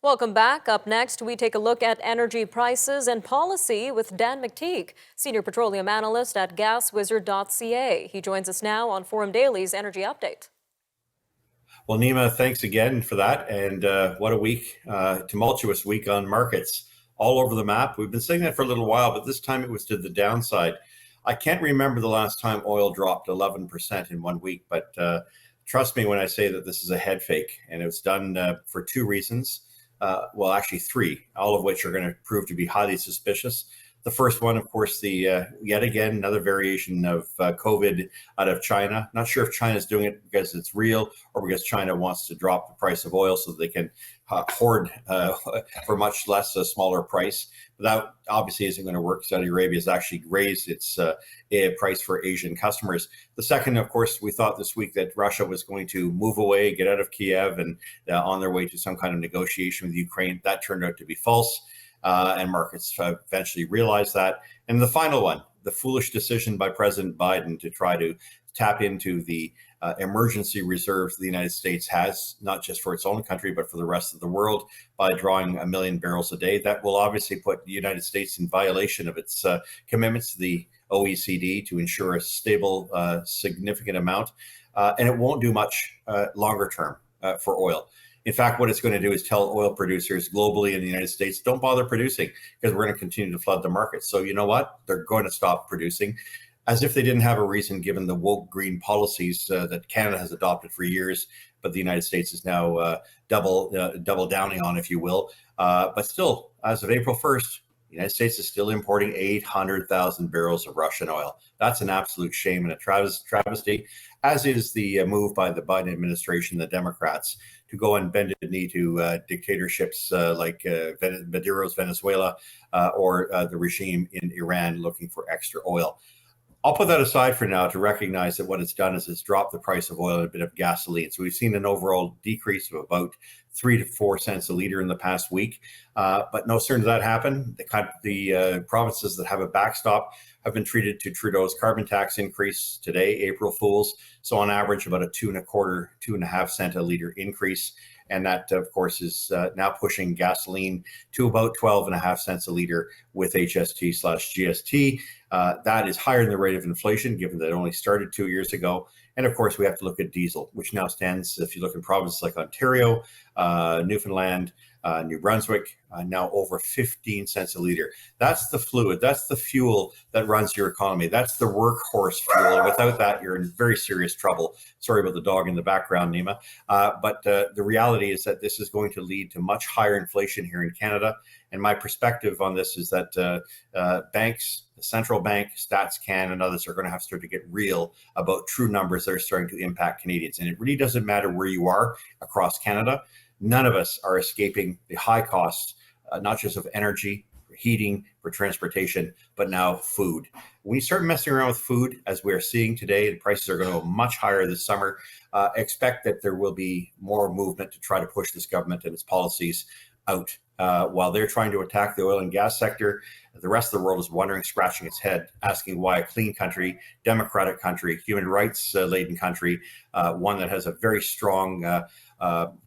Welcome back. Up next, we take a look at energy prices and policy with Dan McTeague, Senior Petroleum Analyst at Gaswizard.ca. He joins us now on Forum Daily's Energy Update. Well, Nima, thanks again for that. And what a week, tumultuous week on markets all over the map. We've been saying that for a little while, but this time it was to the downside. I can't remember the last time oil dropped 11% in 1 week, but trust me when I say that this is a head fake. And it was done for two reasons. Well, actually three, all of which are going to prove to be highly suspicious. The first one, of course, the yet again another variation of COVID out of China. Not sure if China's doing it because it's real or because China wants to drop the price of oil so that they can hoard for much less a smaller price. But that obviously isn't going to work. Saudi Arabia has actually raised its price for Asian customers. The second, of course, we thought this week that Russia was going to move away, get out of Kiev, and on their way to some kind of negotiation with Ukraine. That turned out to be false. And markets eventually realized that. And the final one, the foolish decision by President Biden to try to tap into the emergency reserves the United States has, not just for its own country, but for the rest of the world, by drawing 1 million barrels a day. That will obviously put the United States in violation of its commitments to the OECD to ensure a stable, significant amount. And it won't do much longer term for oil. In fact, what it's going to do is tell oil producers globally in the United States, don't bother producing because we're going to continue to flood the market. So you know what? They're going to stop producing as if they didn't have a reason given the woke green policies that Canada has adopted for years, but the United States is now double downing on, if you will. But still, as of April 1st, the United States is still importing 800,000 barrels of Russian oil. That's an absolute shame and a travesty, as is the move by the Biden administration, the Democrats, to go and bend a knee to dictatorships like Maduro's Venezuela or the regime in Iran looking for extra oil. I'll put that aside for now to recognize that what it's done is it's dropped the price of oil and a bit of gasoline. So we've seen an overall decrease of about 3 to 4 cents a liter in the past week. But no sooner did that happen, the provinces that have a backstop have been treated to Trudeau's carbon tax increase today, April Fools. So on average, about a 2.25 cent a liter increase. And that, of course, is now pushing gasoline to about 12.5 cents a liter with HST/GST. That is higher than the rate of inflation, given that it only started 2 years ago. And of course, we have to look at diesel, which now stands, if you look in provinces like Ontario, Newfoundland, New Brunswick, now over 15 cents a liter. That's the fluid, that's the fuel that runs your economy. That's the workhorse fuel. And without that, you're in very serious trouble. Sorry about the dog in the background, Nima. But the reality is that this is going to lead to much higher inflation here in Canada. And my perspective on this is that banks, the central bank, StatsCan, and others are going to have to start to get real about true numbers that are starting to impact Canadians. And it really doesn't matter where you are across Canada. None of us are escaping the high costs, not just of energy, for heating, for transportation, but now food. When you start messing around with food, as we're seeing today, the prices are going to go much higher this summer. Expect that there will be more movement to try to push this government and its policies out. While they're trying to attack the oil and gas sector, the rest of the world is wondering, scratching its head, asking why a clean country, democratic country, human rights laden country, one that has a very strong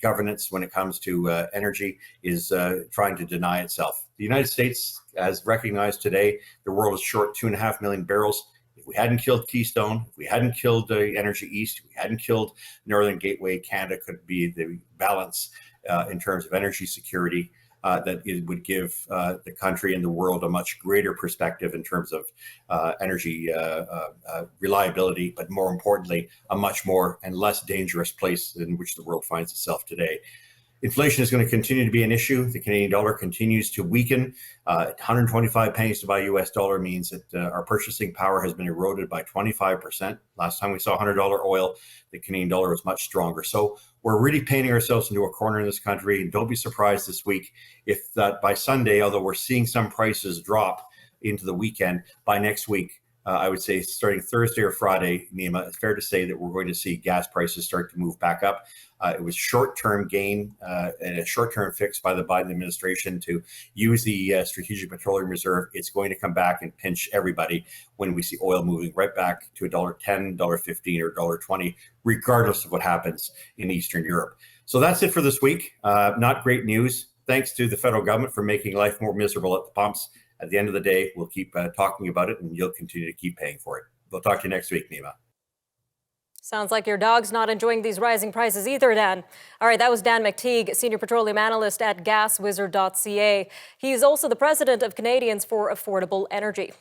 governance when it comes to energy, is trying to deny itself. The United States, as recognized today, the world is short 2.5 million barrels. If we hadn't killed Keystone, if we hadn't killed Energy East, if we hadn't killed Northern Gateway, Canada could be the balance in terms of energy security. That it would give the country and the world a much greater perspective in terms of energy reliability, but more importantly, a much more and less dangerous place in which the world finds itself today. Inflation is going to continue to be an issue. The Canadian dollar continues to weaken. 125 pennies to buy US dollar means that our purchasing power has been eroded by 25%. Last time we saw $100 oil, the Canadian dollar was much stronger. So we're really painting ourselves into a corner in this country. And don't be surprised this week if that by Sunday, although we're seeing some prices drop into the weekend, by next week, I would say starting Thursday or Friday, Nima, it's fair to say that we're going to see gas prices start to move back up. It was short-term gain and a short-term fix by the Biden administration to use the Strategic Petroleum Reserve. It's going to come back and pinch everybody when we see oil moving right back to $1.10, $1.15, or $1.20, regardless of what happens in Eastern Europe. So that's it for this week. Not great news. thanks to the federal government for making life more miserable at the pumps. At the end of the day, we'll keep talking about it, and you'll continue to keep paying for it. We'll talk to you next week, Nima. Sounds like your dog's not enjoying these rising prices either, Dan. All right, that was Dan McTeague, Senior Petroleum Analyst at Gaswizard.ca. He's also the president of Canadians for Affordable Energy.